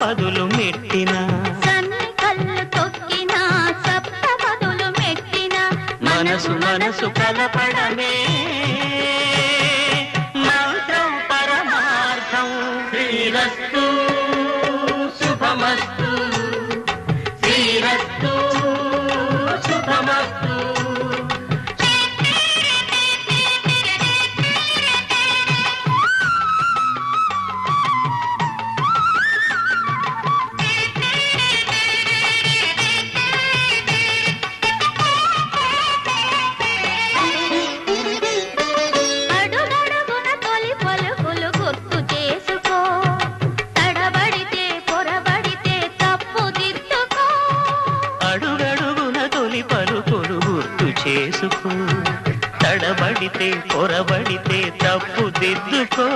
పదులు మెట్టిన కళ్ళు తొక్కిన సప్త పదులు మెట్టిన మనసు మనసు కలపడమే మంత్రం పరమార్థం శ్రీరస్తు శుభమస్తు శ్రీరస్తు శుభమస్తు చేసుకో తడబడితే పొరబడితే తప్పు దిద్దుకో